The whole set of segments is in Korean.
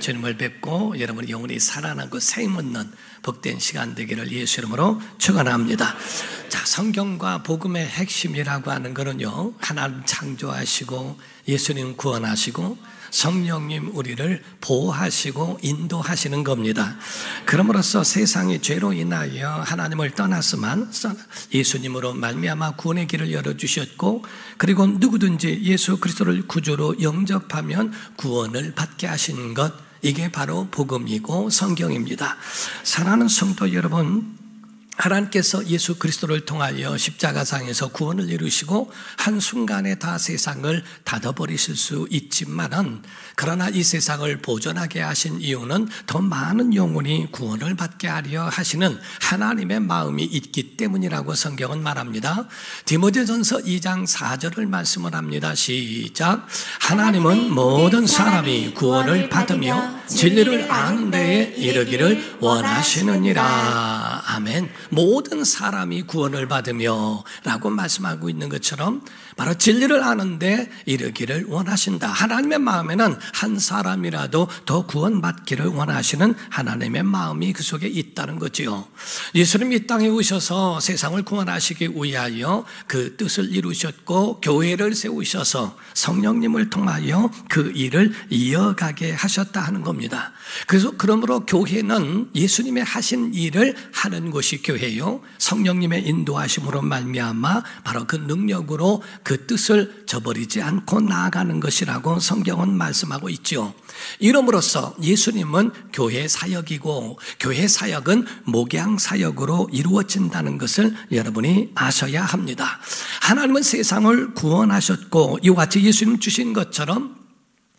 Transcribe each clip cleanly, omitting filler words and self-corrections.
주님을 뵙고 여러분의 영혼이 살아나고 새 힘 얻는 복된 시간 되기를 예수 이름으로 축원합니다. 자, 성경과 복음의 핵심이라고 하는 거는요, 하나님 창조하시고 예수님 구원하시고 성령님 우리를 보호하시고 인도하시는 겁니다. 그럼으로써 세상이 죄로 인하여 하나님을 떠났으만 예수님으로 말미암아 구원의 길을 열어주셨고, 그리고 누구든지 예수 그리스도를 구주로 영접하면 구원을 받게 하시는 것, 이게 바로 복음이고 성경입니다. 사랑하는 성도 여러분, 하나님께서 예수 그리스도를 통하여 십자가상에서 구원을 이루시고 한순간에 다 세상을 닫아버리실 수 있지만은, 그러나 이 세상을 보존하게 하신 이유는 더 많은 영혼이 구원을 받게 하려 하시는 하나님의 마음이 있기 때문이라고 성경은 말합니다. 디모데전서 2장 4절을 말씀을 합니다. 시작. 하나님은 모든 사람이 구원을 받으며 진리를 아는 데에 이르기를 원하시느니라. 아멘. 모든 사람이 구원을 받으며 라고 말씀하고 있는 것처럼 바로 진리를 아는데 이르기를 원하신다. 하나님의 마음에는 한 사람이라도 더 구원받기를 원하시는 하나님의 마음이 그 속에 있다는 거지요. 예수님이 이 땅에 오셔서 세상을 구원하시기 위하여 그 뜻을 이루셨고 교회를 세우셔서 성령님을 통하여 그 일을 이어가게 하셨다 하는 겁니다. 그래서 그러므로 교회는 예수님의 하신 일을 하는 것이 교회요, 성령님의 인도하심으로 말미암아 바로 그 능력으로 그 뜻을 저버리지 않고 나아가는 것이라고 성경은 말씀하고 있죠. 이름으로써 예수님은 교회 사역이고 교회 사역은 목양 사역으로 이루어진다는 것을 여러분이 아셔야 합니다. 하나님은 세상을 구원하셨고 이와 같이 예수님 주신 것처럼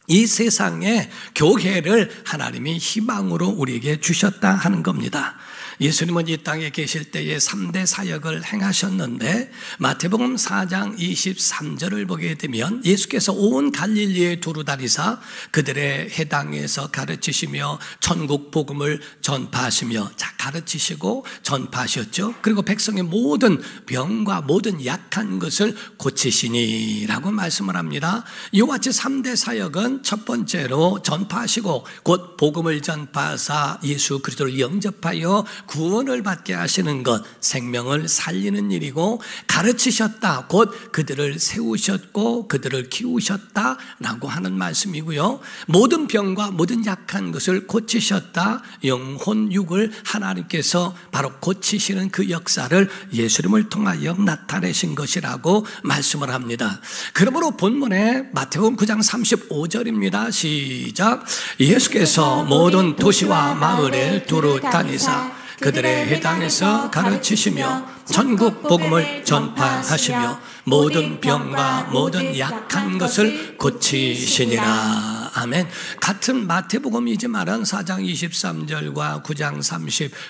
이 세상에 교회를 하나님이 희망으로 우리에게 주셨다 하는 겁니다. 예수님은 이 땅에 계실 때에 3대 사역을 행하셨는데 마태복음 4장 23절을 보게 되면 예수께서 온 갈릴리에 두루 다니사 그들의 해당에서 가르치시며 천국 복음을 전파하시며, 자, 가르치시고 전파하셨죠. 그리고 백성의 모든 병과 모든 약한 것을 고치시니라고 말씀을 합니다. 이와 같이 3대 사역은 첫 번째로 전파하시고 곧 복음을 전파하사 예수 그리스도를 영접하여 구원을 받게 하시는 것, 생명을 살리는 일이고, 가르치셨다 곧 그들을 세우셨고 그들을 키우셨다라고 하는 말씀이고요. 모든 병과 모든 약한 것을 고치셨다, 영혼 육을 하나님께서 바로 고치시는 그 역사를 예수님을 통하여 나타내신 것이라고 말씀을 합니다. 그러므로 본문에 마태복음 9장 35절입니다. 시작. 예수께서 모든 도시와 마을에 두루 다니사 그들의 해당에서 가르치시며 천국 복음을 전파하시며 모든 병과 모든 약한 것을 고치시니라. 아멘. 같은 마태복음이지만 4장 23절과 9장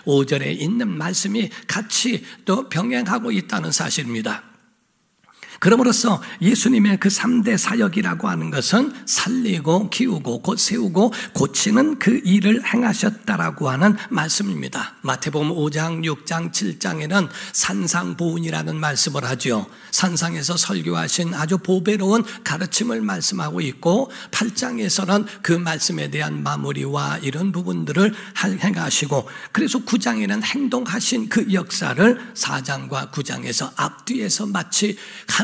35절에 있는 말씀이 같이 또 병행하고 있다는 사실입니다. 그럼으로써 예수님의 그 3대 사역이라고 하는 것은 살리고 키우고 곧 세우고 고치는 그 일을 행하셨다라고 하는 말씀입니다. 마태복음 5장, 6장, 7장에는 산상보훈이라는 말씀을 하죠. 산상에서 설교하신 아주 보배로운 가르침을 말씀하고 있고 8장에서는 그 말씀에 대한 마무리와 이런 부분들을 행하시고, 그래서 9장에는 행동하신 그 역사를 4장과 9장에서 앞뒤에서 마치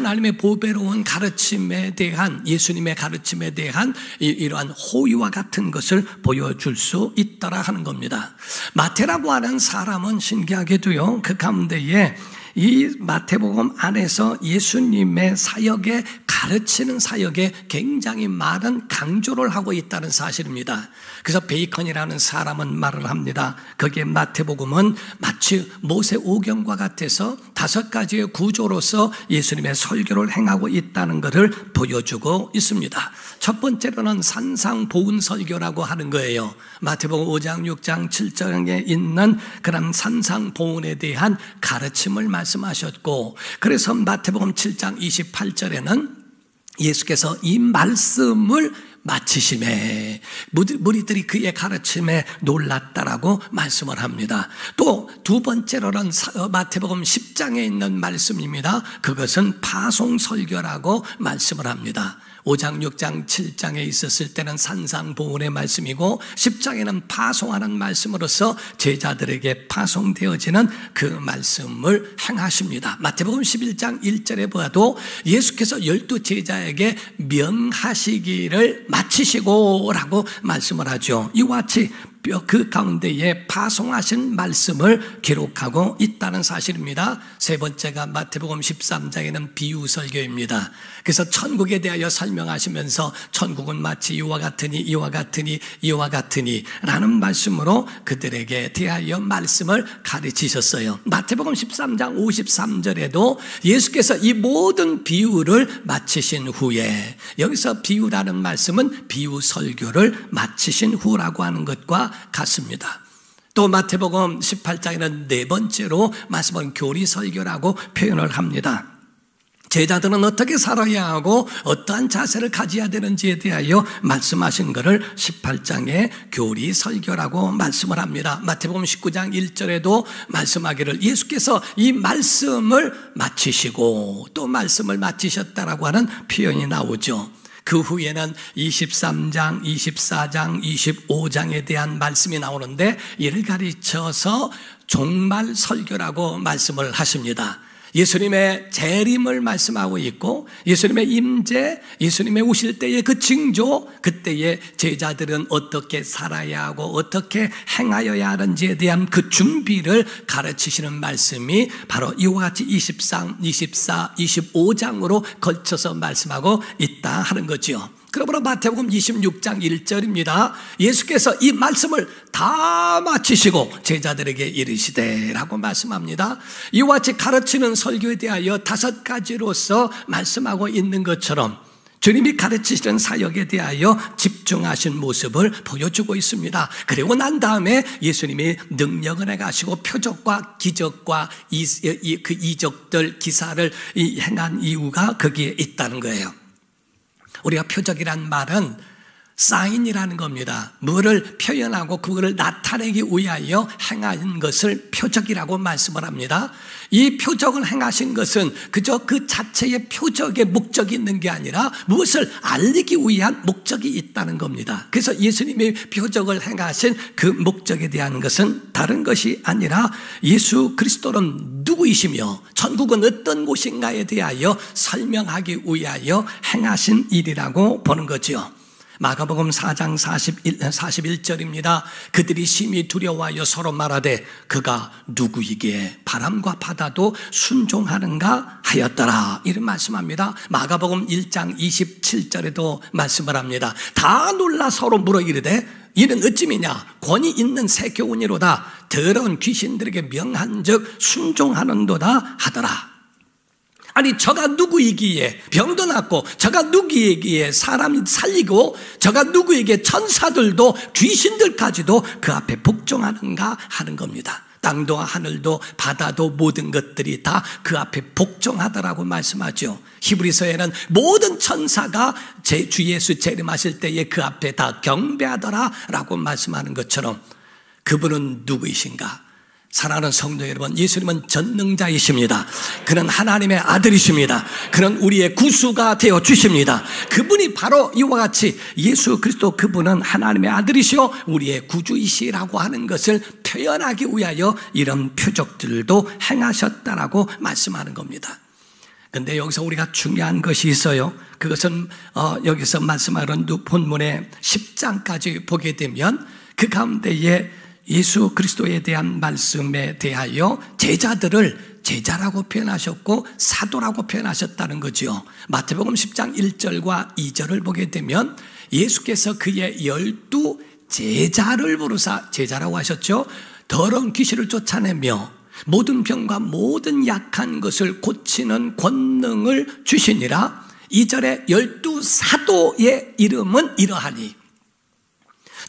하나님의 보배로운 가르침에 대한, 예수님의 가르침에 대한 이러한 호의와 같은 것을 보여줄 수 있더라 하는 겁니다. 마태라고 하는 사람은 신기하게도요, 그 가운데에 이 마태복음 안에서 예수님의 사역에, 가르치는 사역에 굉장히 많은 강조를 하고 있다는 사실입니다. 그래서 베이컨이라는 사람은 말을 합니다. 거기에 마태복음은 마치 모세 오경과 같아서 5가지의 구조로서 예수님의 설교를 행하고 있다는 것을 보여주고 있습니다. 첫 번째로는 산상보훈 설교라고 하는 거예요. 마태복음 5장, 6장, 7장에 있는 그런 산상보훈에 대한 가르침을 말씀하셨고, 그래서 마태복음 7장 28절에는 예수께서 이 말씀을 마치심에 무리들이 그의 가르침에 놀랐다라고 말씀을 합니다. 또 두 번째로는 마태복음 10장에 있는 말씀입니다. 그것은 파송설교라고 말씀을 합니다. 5장, 6장, 7장에 있었을 때는 산상보훈의 말씀이고 10장에는 파송하는 말씀으로서 제자들에게 파송되어지는 그 말씀을 행하십니다. 마태복음 11장 1절에 보아도 예수께서 12 제자에게 명하시기를 마치시고 라고 말씀을 하죠. 이와 같이 그 가운데에 파송하신 말씀을 기록하고 있다는 사실입니다. 세 번째가 마태복음 13장에는 비유 설교입니다. 그래서 천국에 대하여 설명하시면서 천국은 마치 이와 같으니 이와 같으니 이와 같으니 라는 말씀으로 그들에게 대하여 말씀을 가르치셨어요. 마태복음 13장 53절에도 예수께서 이 모든 비유를 마치신 후에, 여기서 비유라는 말씀은 비유 설교를 마치신 후라고 하는 것과 같습니다. 또 마태복음 18장에는 네 번째로 말씀은 교리 설교라고 표현을 합니다. 제자들은 어떻게 살아야 하고 어떠한 자세를 가져야 되는지에 대하여 말씀하신 것을 18장에 교리 설교라고 말씀을 합니다. 마태복음 19장 1절에도 말씀하기를 예수께서 이 말씀을 마치시고 또 말씀을 마치셨다라고 하는 표현이 나오죠. 그 후에는 23장, 24장, 25장에 대한 말씀이 나오는데 이를 가르쳐서 종말 설교라고 말씀을 하십니다. 예수님의 재림을 말씀하고 있고 예수님의 임재, 예수님의 오실 때의 그 징조, 그때의 제자들은 어떻게 살아야 하고 어떻게 행하여야 하는지에 대한 그 준비를 가르치시는 말씀이 바로 이와 같이 23, 24, 25장으로 걸쳐서 말씀하고 있다 하는 거죠. 그러므로 마태복음 26장 1절입니다. 예수께서 이 말씀을 다 마치시고 제자들에게 이르시되 라고 말씀합니다. 이와 같이 가르치는 설교에 대하여 5가지로서 말씀하고 있는 것처럼 주님이 가르치시는 사역에 대하여 집중하신 모습을 보여주고 있습니다. 그리고 난 다음에 예수님이 능력을 행하시고 표적과 기적과 그 이적들, 기사를 행한 이유가 거기에 있다는 거예요. 우리가 표적이란 말은 사인이라는 겁니다. 뭐를 표현하고 그거를 나타내기 위하여 행한 것을 표적이라고 말씀을 합니다. 이 표적을 행하신 것은 그저 그 자체의 표적의 목적이 있는 게 아니라 무엇을 알리기 위한 목적이 있다는 겁니다. 그래서 예수님이 표적을 행하신 그 목적에 대한 것은 다른 것이 아니라 예수 그리스도는 누구이시며 천국은 어떤 곳인가에 대하여 설명하기 위하여 행하신 일이라고 보는 거죠. 마가복음 4장 41절입니다. 그들이 심히 두려워하여 서로 말하되 그가 누구이기에 바람과 바다도 순종하는가 하였더라 이런 말씀합니다. 마가복음 1장 27절에도 말씀을 합니다. 다 놀라 서로 물어 이르되 이는 어찌미냐 권위 있는 새 교훈이로다 더러운 귀신들에게 명한즉 순종하는도다 하더라. 아니 저가 누구이기에 병도 낫고 저가 누구이기에 사람 살리고 저가 누구에게 천사들도 귀신들까지도 그 앞에 복종하는가 하는 겁니다. 땅도 하늘도 바다도 모든 것들이 다 그 앞에 복종하더라고 말씀하죠. 히브리서에는 모든 천사가 주 예수 재림하실 때에 그 앞에 다 경배하더라라고 말씀하는 것처럼 그분은 누구이신가? 사랑하는 성도 여러분, 예수님은 전능자이십니다. 그는 하나님의 아들이십니다. 그는 우리의 구수가 되어 주십니다. 그분이 바로 이와 같이 예수 그리스도 그분은 하나님의 아들이시오 우리의 구주이시라고 하는 것을 표현하기 위하여 이런 표적들도 행하셨다라고 말씀하는 겁니다. 그런데 여기서 우리가 중요한 것이 있어요. 그것은 여기서 말씀하는 본문의 10장까지 보게 되면 그 가운데에 예수 그리스도에 대한 말씀에 대하여 제자들을 제자라고 표현하셨고 사도라고 표현하셨다는 거죠. 마태복음 10장 1절과 2절을 보게 되면 예수께서 그의 12 제자를 부르사 제자라고 하셨죠. 더러운 귀신을 쫓아내며 모든 병과 모든 약한 것을 고치는 권능을 주시니라. 2절에 12 사도의 이름은 이러하니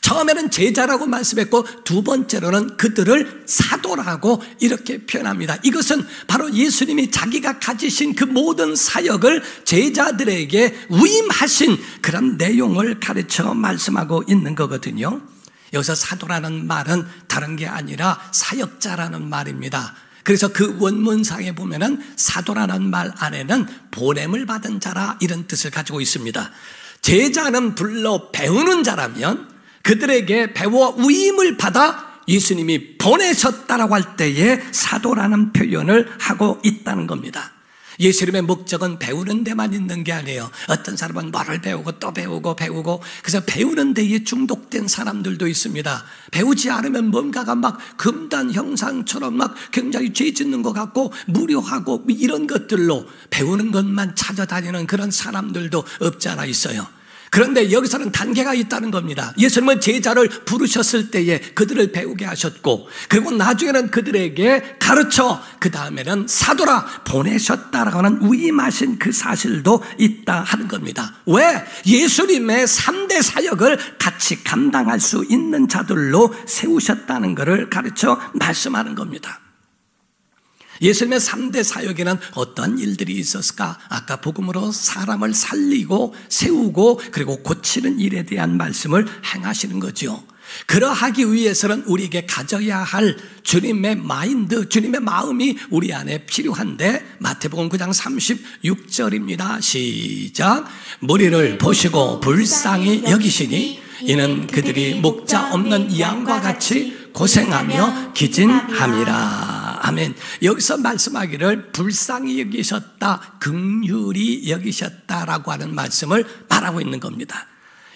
처음에는 제자라고 말씀했고 두 번째로는 그들을 사도라고 이렇게 표현합니다. 이것은 바로 예수님이 자기가 가지신 그 모든 사역을 제자들에게 위임하신 그런 내용을 가르쳐 말씀하고 있는 거거든요. 여기서 사도라는 말은 다른 게 아니라 사역자라는 말입니다. 그래서 그 원문상에 보면은 사도라는 말 안에는 보냄을 받은 자라 이런 뜻을 가지고 있습니다. 제자는 불러 배우는 자라면 그들에게 배워 위임을 받아 예수님이 보내셨다라고 할 때에 사도라는 표현을 하고 있다는 겁니다. 예수님의 목적은 배우는 데만 있는 게 아니에요. 어떤 사람은 말을 배우고 또 배우고 그래서 배우는 데에 중독된 사람들도 있습니다. 배우지 않으면 뭔가가 막 금단 형상처럼 막 굉장히 죄 짓는 것 같고 무료하고 이런 것들로 배우는 것만 찾아다니는 그런 사람들도 없지 않아 있어요. 그런데 여기서는 단계가 있다는 겁니다. 예수님은 제자를 부르셨을 때에 그들을 배우게 하셨고, 그리고 나중에는 그들에게 가르쳐 그 다음에는 사도라 보내셨다라고 하는 위임하신 그 사실도 있다 하는 겁니다. 왜? 예수님의 3대 사역을 같이 감당할 수 있는 자들로 세우셨다는 것을 가르쳐 말씀하는 겁니다. 예수님의 3대 사역에는 어떤 일들이 있었을까? 아까 복음으로 사람을 살리고 세우고 그리고 고치는 일에 대한 말씀을 행하시는 거죠. 그러하기 위해서는 우리에게 가져야 할 주님의 마인드, 주님의 마음이 우리 안에 필요한데, 마태복음 9장 36절입니다. 시작. 무리를 보시고 불쌍히 여기시니 이는 그들이 목자 없는 양과 같이 고생하며 기진함이라. 아멘. 여기서 말씀하기를 불쌍히 여기셨다, 긍휼히 여기셨다라고 하는 말씀을 말하고 있는 겁니다.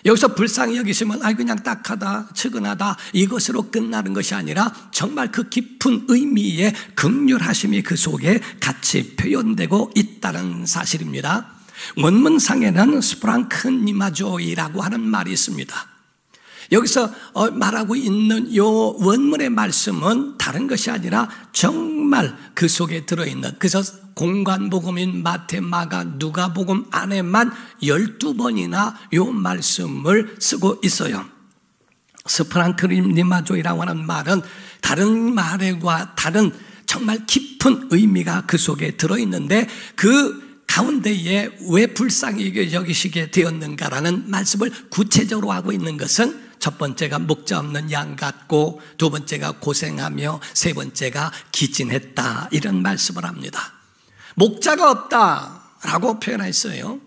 여기서 불쌍히 여기시면 그냥 딱하다, 측은하다 이것으로 끝나는 것이 아니라 정말 그 깊은 의미의 긍휼하심이 그 속에 같이 표현되고 있다는 사실입니다. 원문상에는 스프랑크니마조이라고 하는 말이 있습니다. 여기서 말하고 있는 이 원문의 말씀은 다른 것이 아니라 정말 그 속에 들어있는, 그래서 공관복음인 마태, 마가, 누가복음 안에만 12번이나 이 말씀을 쓰고 있어요. 스프랑크니마조이라고 하는 말은 다른 말과 다른 정말 깊은 의미가 그 속에 들어있는데, 그 가운데에 왜 불쌍히 여기시게 되었는가라는 말씀을 구체적으로 하고 있는 것은, 첫 번째가 목자 없는 양 같고, 두 번째가 고생하며, 세 번째가 기진했다, 이런 말씀을 합니다. 목자가 없다라고 표현했어요.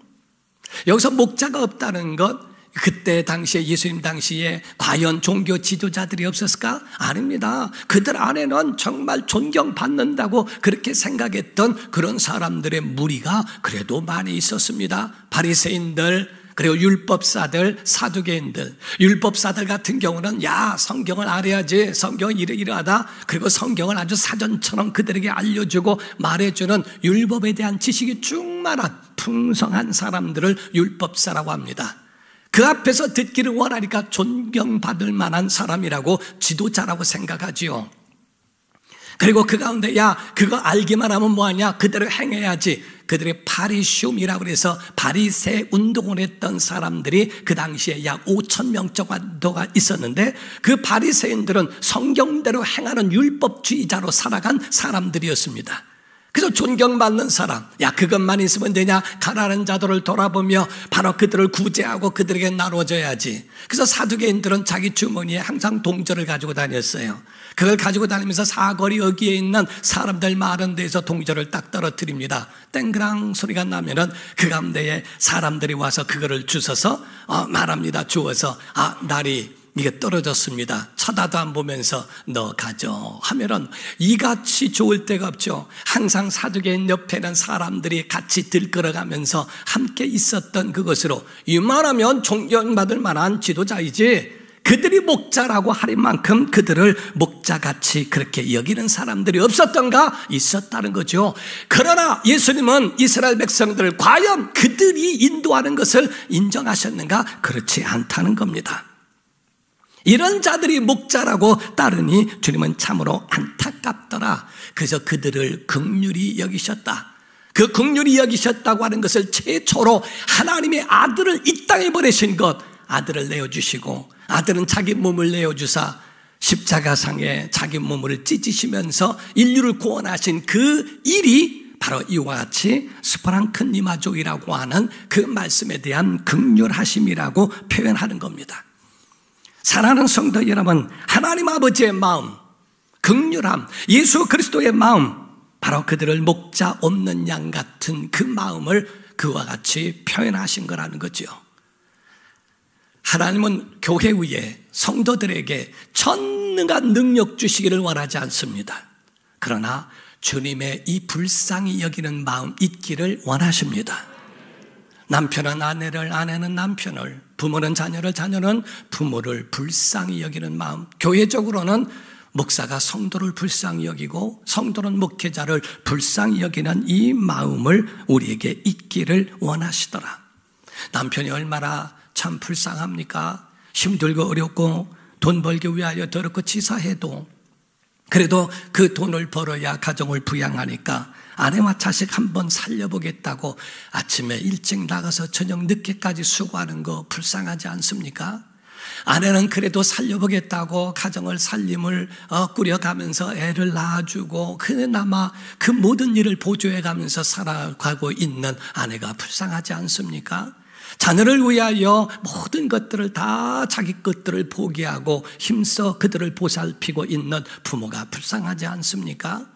여기서 목자가 없다는 것, 그때 당시에 예수님 당시에 과연 종교 지도자들이 없었을까? 아닙니다. 그들 안에는 정말 존경받는다고 그렇게 생각했던 그런 사람들의 무리가 그래도 많이 있었습니다. 바리새인들, 그리고 율법사들, 사두개인들. 율법사들 같은 경우는 성경을 알아야지, 성경은 이러이러하다, 그리고 성경을 아주 사전처럼 그들에게 알려주고 말해주는 율법에 대한 지식이 충만한 풍성한 사람들을 율법사라고 합니다. 그 앞에서 듣기를 원하니까 존경받을 만한 사람이라고, 지도자라고 생각하지요. 그리고 그 가운데 그거 알기만 하면 뭐하냐, 그대로 행해야지. 그들의 파리시움이라고 해서 바리새 운동을 했던 사람들이 그 당시에 약 5,000명 정도가 있었는데, 그 바리새인들은 성경대로 행하는 율법주의자로 살아간 사람들이었습니다. 그래서 존경받는 사람, 그것만 있으면 되냐, 가난한 자들을 돌아보며 바로 그들을 구제하고 그들에게 나눠줘야지. 그래서 사두개인들은 자기 주머니에 항상 동전을 가지고 다녔어요. 그걸 가지고 다니면서 사거리 여기에 있는 사람들 많은 데서 동전을 딱 떨어뜨립니다. 땡그랑 소리가 나면은 그 가운데에 사람들이 와서 그거를 주워서 말합니다. 주워서 날이 이게 떨어졌습니다. 쳐다도 안 보면서 너 가져 하면은 이같이 좋을 때가 없죠. 항상 사두개인 옆에는 사람들이 같이 들끓어가면서 함께 있었던 그것으로 이만하면 존경받을 만한 지도자이지, 그들이 목자라고 할 만큼 그들을 목자같이 그렇게 여기는 사람들이 없었던가? 있었다는 거죠. 그러나 예수님은 이스라엘 백성들을 과연 그들이 인도하는 것을 인정하셨는가? 그렇지 않다는 겁니다. 이런 자들이 목자라고 따르니 주님은 참으로 안타깝더라. 그래서 그들을 긍휼히 여기셨다. 그 긍휼히 여기셨다고 하는 것을 최초로 하나님의 아들을 이 땅에 보내신 것, 아들을 내어주시고, 아들은 자기 몸을 내어주사 십자가상에 자기 몸을 찢으시면서 인류를 구원하신 그 일이 바로 이와 같이 스프랑크니마조이라고 하는 그 말씀에 대한 긍휼하심이라고 표현하는 겁니다. 사랑하는 성도 여러분, 하나님 아버지의 마음, 긍휼함, 예수 그리스도의 마음, 바로 그들을 목자 없는 양 같은 그 마음을 그와 같이 표현하신 거라는 거죠. 하나님은 교회 위에 성도들에게 전능한 능력 주시기를 원하지 않습니다. 그러나 주님의 이 불쌍히 여기는 마음 있기를 원하십니다. 남편은 아내를, 아내는 남편을, 부모는 자녀를, 자녀는 부모를 불쌍히 여기는 마음. 교회적으로는 목사가 성도를 불쌍히 여기고 성도는 목회자를 불쌍히 여기는 이 마음을 우리에게 있기를 원하시더라. 남편이 얼마나 참 불쌍합니까? 힘들고 어렵고 돈 벌기 위하여 더럽고 치사해도 그래도 그 돈을 벌어야 가정을 부양하니까 아내와 자식 한번 살려보겠다고 아침에 일찍 나가서 저녁 늦게까지 수고하는 거 불쌍하지 않습니까? 아내는 그래도 살려보겠다고 가정을 살림을 꾸려가면서 애를 낳아주고 그나마 그 모든 일을 보조해가면서 살아가고 있는 아내가 불쌍하지 않습니까? 자녀를 위하여 모든 것들을 다 자기 것들을 포기하고 힘써 그들을 보살피고 있는 부모가 불쌍하지 않습니까?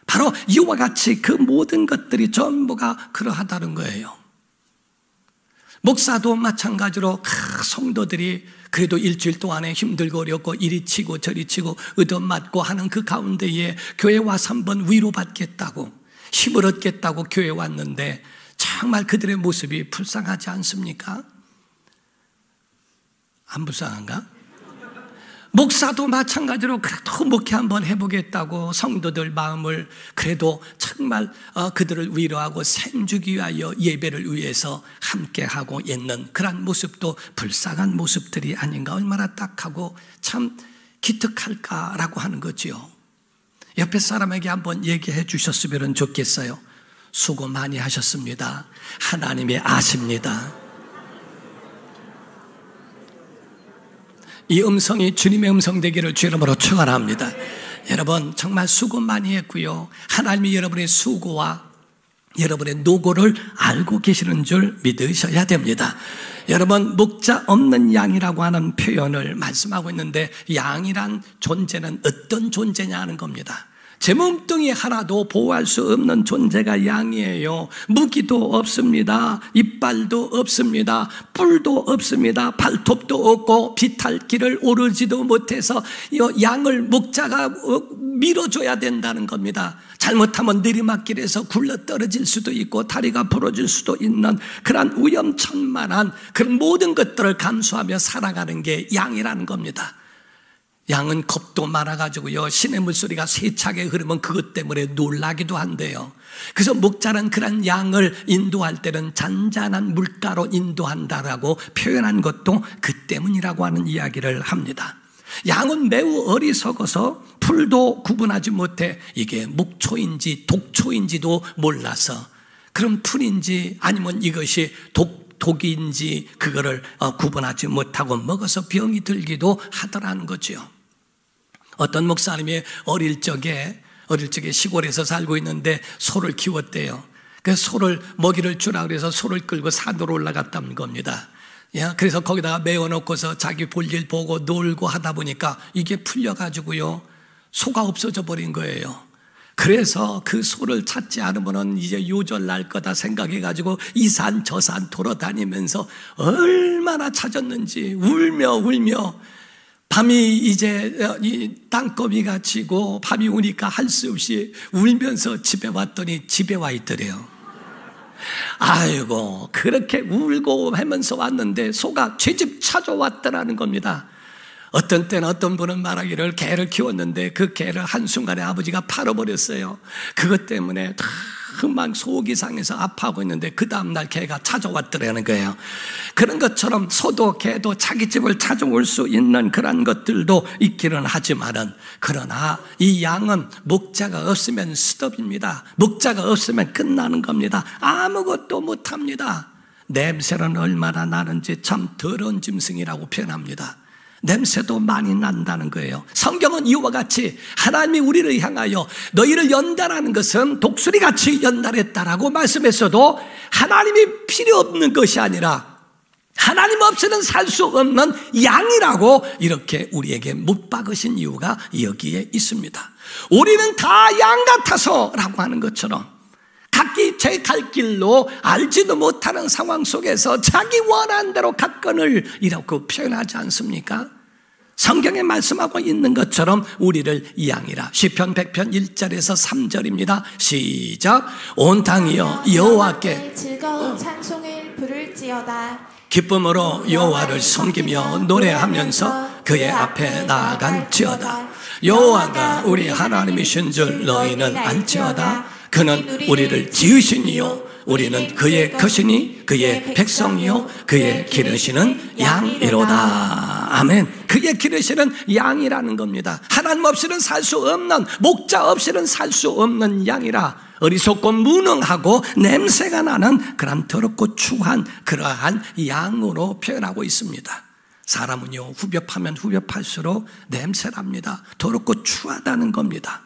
바로 이와 같이 그 모든 것들이 전부가 그러하다는 거예요. 목사도 마찬가지로 성도들이 그래도 일주일 동안에 힘들고 어렵고 이리 치고 저리 치고 얻어맞고 하는 그 가운데에 교회 와서 한번 위로받겠다고 힘을 얻겠다고 교회 왔는데 정말 그들의 모습이 불쌍하지 않습니까? 안 불쌍한가? 목사도 마찬가지로 그래도 목회 한번 해보겠다고 성도들 마음을 그래도 정말 그들을 위로하고 생주기 위하여 예배를 위해서 함께하고 있는 그런 모습도 불쌍한 모습들이 아닌가. 얼마나 딱하고 참 기특할까라고 하는 거지요. 옆에 사람에게 한번 얘기해 주셨으면 좋겠어요. 수고 많이 하셨습니다. 하나님이 아십니다. 이 음성이 주님의 음성 되기를 주 이름으로 축원합니다. 여러분 정말 수고 많이 했고요. 하나님이 여러분의 수고와 여러분의 노고를 알고 계시는 줄 믿으셔야 됩니다. 여러분 목자 없는 양이라고 하는 표현을 말씀하고 있는데 양이란 존재는 어떤 존재냐 하는 겁니다. 제 몸뚱이 하나도 보호할 수 없는 존재가 양이에요. 무기도 없습니다. 이빨도 없습니다. 뿔도 없습니다. 발톱도 없고 비탈길을 오르지도 못해서 이 양을 목자가 밀어줘야 된다는 겁니다. 잘못하면 내리막길에서 굴러 떨어질 수도 있고 다리가 부러질 수도 있는 그런 위험천만한 그런 모든 것들을 감수하며 살아가는 게 양이라는 겁니다. 양은 겁도 많아가지고요, 시냇 물소리가 세차게 흐르면 그것 때문에 놀라기도 한대요. 그래서 목자는 그런 양을 인도할 때는 잔잔한 물가로 인도한다라고 표현한 것도 그 때문이라고 하는 이야기를 합니다. 양은 매우 어리석어서 풀도 구분하지 못해 이게 목초인지 독초인지도 몰라서 그럼 풀인지 아니면 이것이 독인지 그거를 구분하지 못하고 먹어서 병이 들기도 하더라는 거죠. 어떤 목사님이 어릴 적에 시골에서 살고 있는데 소를 키웠대요. 그래서 소를 먹이를 주라 그래서 소를 끌고 산으로 올라갔다는 겁니다. 그래서 거기다가 메워놓고서 자기 볼일 보고 놀고 하다 보니까 이게 풀려가지고요, 소가 없어져 버린 거예요. 그래서 그 소를 찾지 않으면 이제 요절날 거다 생각해가지고 이 산 저 산 돌아다니면서 얼마나 찾았는지 울며 밤이 이제 이 땅거미가 치고 밤이 오니까 할 수 없이 울면서 집에 왔더니 집에 와 있더래요. 아이고 그렇게 울고 하면서 왔는데 소가 제 집 찾아왔더라는 겁니다. 어떤 때는 어떤 분은 말하기를 개를 키웠는데 그 개를 한순간에 아버지가 팔아버렸어요. 그것 때문에 막 속이 상해서 아파하고 있는데 그 다음날 개가 찾아왔더라는 거예요. 그런 것처럼 소도 개도 자기 집을 찾아올 수 있는 그런 것들도 있기는 하지만은, 그러나 이 양은 목자가 없으면 스톱입니다. 목자가 없으면 끝나는 겁니다. 아무것도 못합니다. 냄새는 얼마나 나는지 참 더러운 짐승이라고 표현합니다. 냄새도 많이 난다는 거예요. 성경은 이와 같이 하나님이 우리를 향하여 너희를 연단하는 것은 독수리같이 연단했다라고 말씀했어도 하나님이 필요 없는 것이 아니라 하나님 없이는 살 수 없는 양이라고 이렇게 우리에게 못 박으신 이유가 여기에 있습니다. 우리는 다 양 같아서 라고 하는 것처럼 각기 제 갈 길로 알지도 못하는 상황 속에서 자기 원하는 대로 갔거늘 이라고 표현하지 않습니까? 성경에 말씀하고 있는 것처럼 우리를 양이라. 시편 100편 1절에서 3절입니다. 시작. 온 땅이여 여호와께 즐거운 찬송을 부를지어다. 기쁨으로 여호와를 섬기며 노래하면서 그의 앞에 나아갈지어다. 여호와가 우리 하나님이신 줄 너희는 알지어다. 그는 우리를 지으신 이요 우리는 그의 것이니 그의 백성이요 그의 기르시는 양이로다. 아멘. 그의 기르시는 양이라는 겁니다. 하나님 없이는 살 수 없는, 목자 없이는 살 수 없는 양이라. 어리석고 무능하고 냄새가 나는 그런 더럽고 추한 그러한 양으로 표현하고 있습니다. 사람은요, 후벼파면 후벼팔수록 냄새납니다. 더럽고 추하다는 겁니다.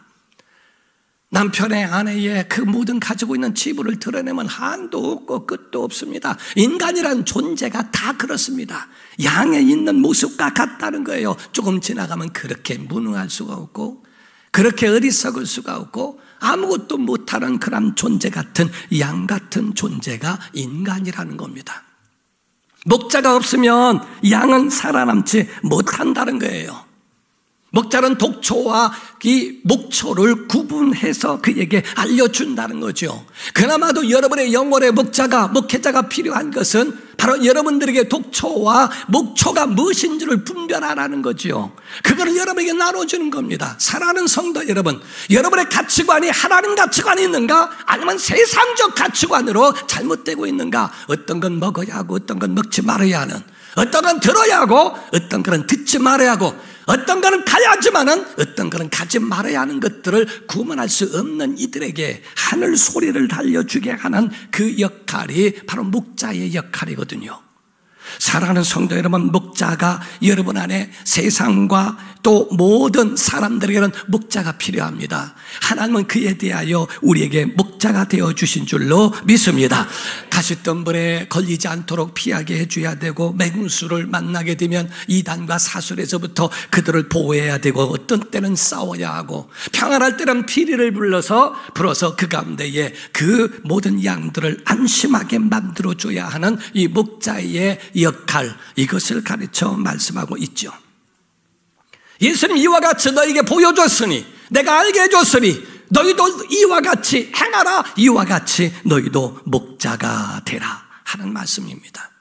남편의 아내의 그 모든 가지고 있는 치부를 드러내면 한도 없고 끝도 없습니다. 인간이란 존재가 다 그렇습니다. 양에 있는 모습과 같다는 거예요. 조금 지나가면 그렇게 무능할 수가 없고 그렇게 어리석을 수가 없고 아무것도 못하는 그런 존재 같은 양 같은 존재가 인간이라는 겁니다. 목자가 없으면 양은 살아남지 못한다는 거예요. 목자는 독초와 이 목초를 구분해서 그에게 알려준다는 거죠. 그나마도 여러분의 영혼의 목자가, 목회자가 필요한 것은 바로 여러분들에게 독초와 목초가 무엇인지를 분별하라는 거죠. 그거를 여러분에게 나눠주는 겁니다. 사랑하는 성도 여러분, 여러분의 가치관이 하나님 가치관이 있는가? 아니면 세상적 가치관으로 잘못되고 있는가? 어떤 건 먹어야 하고 어떤 건 먹지 말아야 하는, 어떤 건 들어야 하고 어떤 건 듣지 말아야 하고 어떤 거는 가야지만은 어떤 거는 가지 말아야 하는 것들을 구분할 수 없는 이들에게 하늘 소리를 달려주게 하는 그 역할이 바로 목자의 역할이거든요. 사랑하는 성도 여러분, 목자가 여러분 안에 세상과 또 모든 사람들에게는 목자가 필요합니다. 하나님은 그에 대하여 우리에게 목자가 되어주신 줄로 믿습니다. 가시덤불에 걸리지 않도록 피하게 해줘야 되고, 맹수를 만나게 되면 이단과 사술에서부터 그들을 보호해야 되고, 어떤 때는 싸워야 하고, 평안할 때는 피리를 불어서 그 가운데에 그 모든 양들을 안심하게 만들어줘야 하는 이 목자의 역할, 이것을 가르쳐 말씀하고 있죠. 예수님 이와 같이 너에게 보여줬으니, 내가 알게 해줬으니 너희도 이와 같이 행하라. 이와 같이 너희도 목자가 되라 하는 말씀입니다.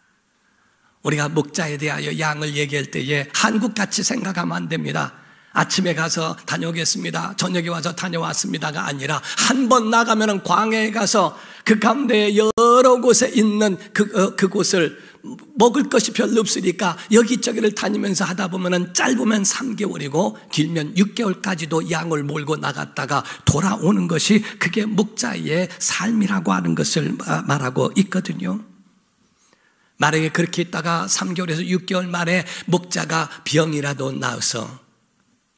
우리가 목자에 대하여 양을 얘기할 때에 한국같이 생각하면 안 됩니다. 아침에 가서 다녀오겠습니다, 저녁에 와서 다녀왔습니다가 아니라 한 번 나가면 광야에 가서 그 가운데 여러 곳에 있는 그곳을 먹을 것이 별로 없으니까 여기저기를 다니면서 하다 보면 짧으면 3개월이고 길면 6개월까지도 양을 몰고 나갔다가 돌아오는 것이 그게 목자의 삶이라고 하는 것을 말하고 있거든요. 만약에 그렇게 있다가 3개월에서 6개월 만에 목자가 병이라도 나서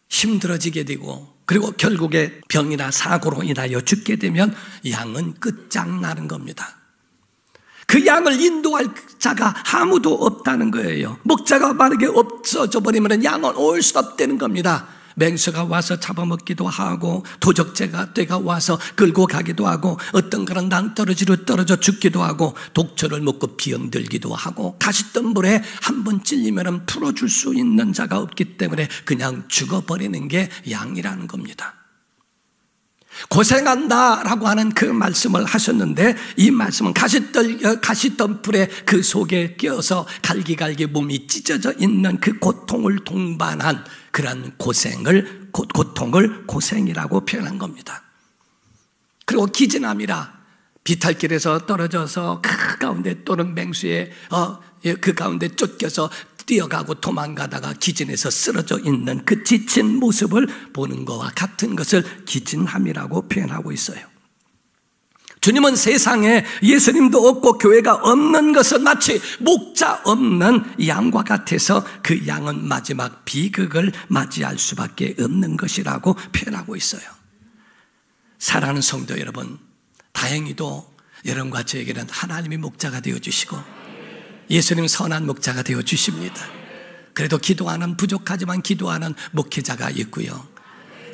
힘들어지게 되고, 그리고 결국에 병이나 사고로 인하여 죽게 되면 양은 끝장나는 겁니다. 그 양을 인도할 자가 아무도 없다는 거예요. 목자가 만약에 없어져 버리면 양은 올 수 없다는 겁니다. 맹수가 와서 잡아먹기도 하고, 도적제가 와서 끌고 가기도 하고, 어떤 그런 낭떠러지로 떨어져 죽기도 하고, 독초를 먹고 병들기도 하고, 가시덤불에 한 번 찔리면 풀어줄 수 있는 자가 없기 때문에 그냥 죽어버리는 게 양이라는 겁니다. 고생한다라고 하는 그 말씀을 하셨는데, 이 말씀은 가시덤불에 그 속에 끼어서 갈기갈기 몸이 찢어져 있는 그 고통을 동반한 그런 고통을 고생이라고 표현한 겁니다. 그리고 기진함이라, 비탈길에서 떨어져서 그 가운데 또는 맹수의 그 가운데 쫓겨서 뛰어가고 도망가다가 기진에서 쓰러져 있는 그 지친 모습을 보는 것과 같은 것을 기진함이라고 표현하고 있어요. 주님은 세상에 예수님도 없고 교회가 없는 것은 마치 목자 없는 양과 같아서 그 양은 마지막 비극을 맞이할 수밖에 없는 것이라고 표현하고 있어요. 사랑하는 성도 여러분, 다행히도 여러분과 저에게는 하나님이 목자가 되어주시고 예수님 선한 목자가 되어 주십니다. 그래도 기도하는, 부족하지만 기도하는 목회자가 있고요.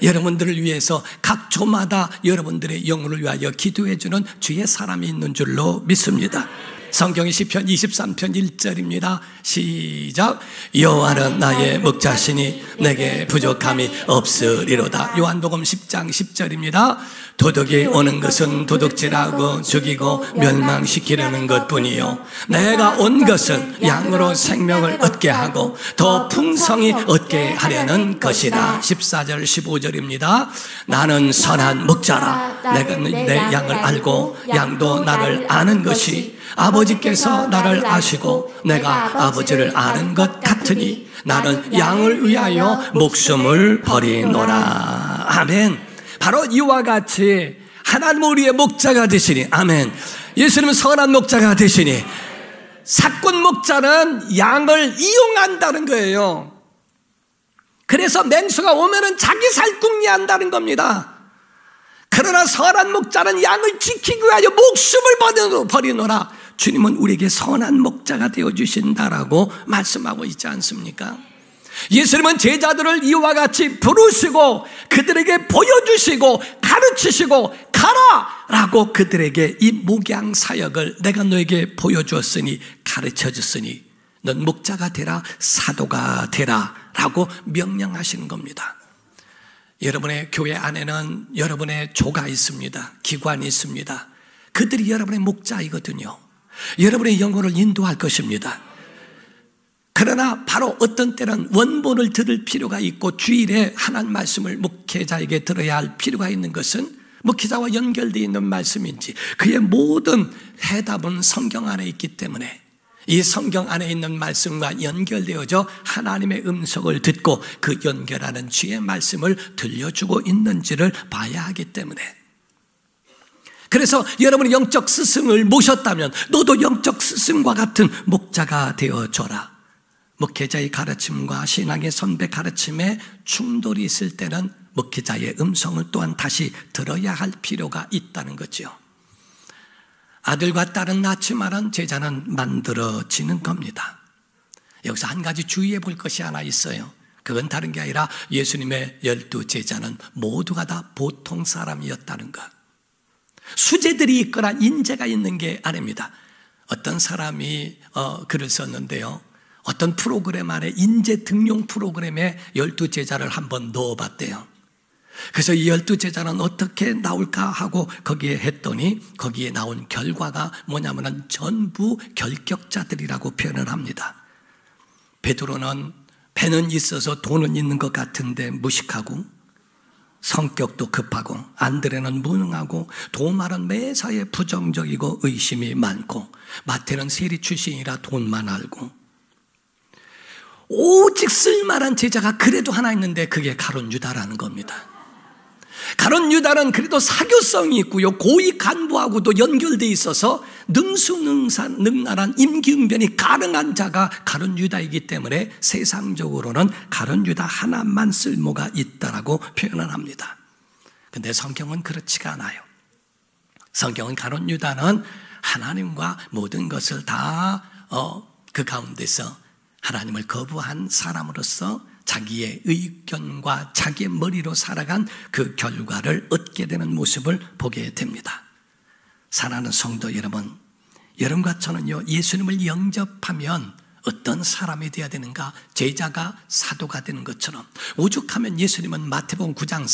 여러분들을 위해서 각 조마다 여러분들의 영혼을 위하여 기도해 주는 주의 사람이 있는 줄로 믿습니다. 성경의 시편 23편 1절입니다. 시작. 여호와는 나의 목자시니 내게 부족함이 없으리로다. 요한복음 10장 10절입니다. 도둑이 오는 것은 도둑질하고 죽이고 멸망시키려는 것뿐이요 내가 온 것은 양으로 생명을 얻게 하고 더 풍성히 얻게 하려는 것이다. 14절 15절입니다. 나는 선한 목자라. 내가 내 양을 알고 양도 나를 아는 것이 아버지께서 나를 아시고 내가 아버지를 아는 것 같으니 나는 양을 위하여 목숨을 버리노라. 아멘. 바로 이와 같이 하나님 우리의 목자가 되시니, 아멘. 예수님은 선한 목자가 되시니, 사꾼 목자는 양을 이용한다는 거예요. 그래서 맹수가 오면은 자기 살궁리 한다는 겁니다. 그러나 선한 목자는 양을 지키기 위하여 목숨을 버리노라. 주님은 우리에게 선한 목자가 되어주신다라고 말씀하고 있지 않습니까? 예수님은 제자들을 이와 같이 부르시고 그들에게 보여주시고 가르치시고 가라라고 그들에게 이 목양 사역을 내가 너에게 보여주었으니 가르쳐줬으니 넌 목자가 되라, 사도가 되라 라고 명령하시는 겁니다. 여러분의 교회 안에는 여러분의 조가 있습니다. 기관이 있습니다. 그들이 여러분의 목자이거든요. 여러분의 영혼을 인도할 것입니다. 그러나 바로 어떤 때는 원본을 들을 필요가 있고 주일에 하나님 말씀을 목회자에게 들어야 할 필요가 있는 것은 목회자와 연결되어 있는 말씀인지 그의 모든 해답은 성경 안에 있기 때문에 이 성경 안에 있는 말씀과 연결되어져 하나님의 음성을 듣고 그 연결하는 주의 말씀을 들려주고 있는지를 봐야 하기 때문에, 그래서 여러분이 영적 스승을 모셨다면 너도 영적 스승과 같은 목자가 되어줘라. 목회자의 가르침과 신앙의 선배 가르침에 충돌이 있을 때는 목회자의 음성을 또한 다시 들어야 할 필요가 있다는 거죠. 아들과 딸은 낳지만은 제자는 만들어지는 겁니다. 여기서 한 가지 주의해 볼 것이 하나 있어요. 그건 다른 게 아니라 예수님의 12제자는 모두가 다 보통 사람이었다는 것. 수재들이 있거나 인재가 있는 게 아닙니다. 어떤 사람이 글을 썼는데요, 어떤 프로그램 안에 인재 등용 프로그램에 12제자를 한번 넣어봤대요. 그래서 이 12제자는 어떻게 나올까 하고 거기에 했더니 거기에 나온 결과가 뭐냐면은 전부 결격자들이라고 표현을 합니다. 베드로는 배는 있어서 돈은 있는 것 같은데 무식하고 성격도 급하고, 안드레는 무능하고, 도마는 매사에 부정적이고 의심이 많고, 마태는 세리 출신이라 돈만 알고, 오직 쓸만한 제자가 그래도 하나 있는데 그게 가룟 유다라는 겁니다. 가룟 유다는 그래도 사교성이 있고요, 고위 간부하고도 연결되어 있어서 능수능란한 임기응변이 가능한 자가 가룟 유다이기 때문에 세상적으로는 가룟 유다 하나만 쓸모가 있다라고 표현을 합니다. 그런데 성경은 그렇지가 않아요. 성경은 가룟 유다는 하나님과 모든 것을 다 그 가운데서 하나님을 거부한 사람으로서 자기의 의견과 자기의 머리로 살아간 그 결과를 얻게 되는 모습을 보게 됩니다. 사랑하는 성도 여러분, 여러분과 저는요, 예수님을 영접하면 어떤 사람이 되어야 되는가? 제자가 사도가 되는 것처럼, 오죽하면 예수님은 마태복음 9장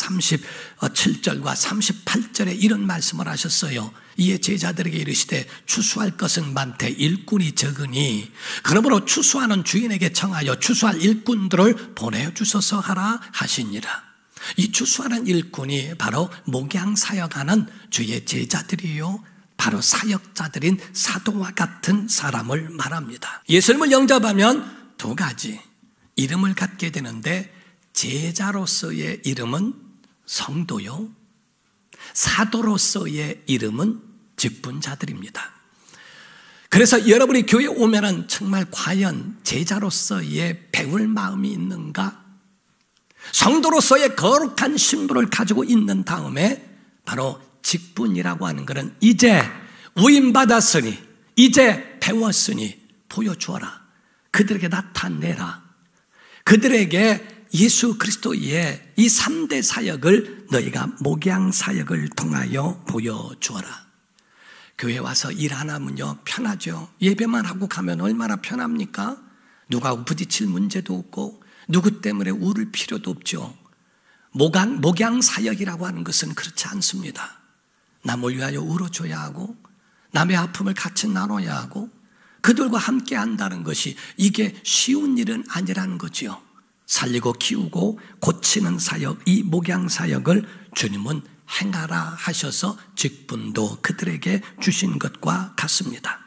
37절과 38절에 이런 말씀을 하셨어요. 이에 제자들에게 이르시되 추수할 것은 많되 일꾼이 적으니 그러므로 추수하는 주인에게 청하여 추수할 일꾼들을 보내주소서 하라 하시니라. 이 추수하는 일꾼이 바로 목양 사역하는 주의 제자들이요, 바로 사역자들인 사도와 같은 사람을 말합니다. 예수님을 영접하면 두 가지 이름을 갖게 되는데, 제자로서의 이름은 성도요, 사도로서의 이름은 직분자들입니다. 그래서 여러분이 교회에 오면은 정말 과연 제자로서의 배울 마음이 있는가? 성도로서의 거룩한 신분을 가지고 있는 다음에 바로 직분이라고 하는 것은 이제 우임받았으니, 이제 배웠으니 보여주어라. 그들에게 나타내라. 그들에게 예수 그리스도의 이 3대 사역을 너희가 목양 사역을 통하여 보여주어라. 교회 와서 일 안 하면요 편하죠. 예배만 하고 가면 얼마나 편합니까? 누구하고 부딪힐 문제도 없고 누구 때문에 울을 필요도 없죠. 목양 사역이라고 하는 것은 그렇지 않습니다. 남을 위하여 울어줘야 하고 남의 아픔을 같이 나눠야 하고 그들과 함께 한다는 것이 이게 쉬운 일은 아니라는 거지요. 살리고 키우고 고치는 사역, 이 목양 사역을 주님은 행하라 하셔서 직분도 그들에게 주신 것과 같습니다.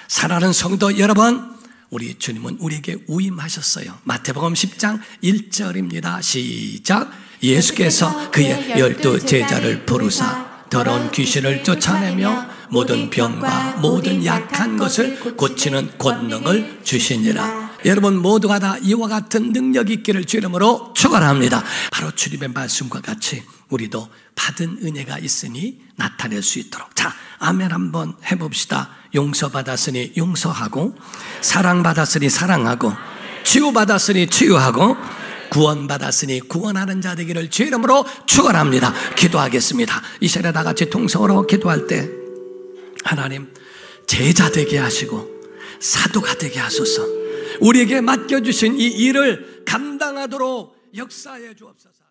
사랑하는 성도 여러분, 우리 주님은 우리에게 위임하셨어요. 마태복음 10장 1절입니다. 시작. 예수께서 그의 12 제자를 부르사 더러운 귀신을 쫓아내며 모든 병과 모든 약한 것을 고치는 권능을 주시니라. 여러분 모두가 다 이와 같은 능력이 있기를 주 이름으로 축원합니다. 바로 주님의 말씀과 같이 우리도 받은 은혜가 있으니 나타낼 수 있도록. 자, 아멘 한번 해봅시다. 용서받았으니 용서하고, 사랑받았으니 사랑하고, 치유받았으니 치유하고, 구원받았으니 구원하는 자 되기를 주 이름으로 축원합니다. 기도하겠습니다. 이 시간에 다 같이 통성으로 기도할 때 하나님 제자 되게 하시고 사도가 되게 하소서. 우리에게 맡겨주신 이 일을 감당하도록 역사해 주옵소서.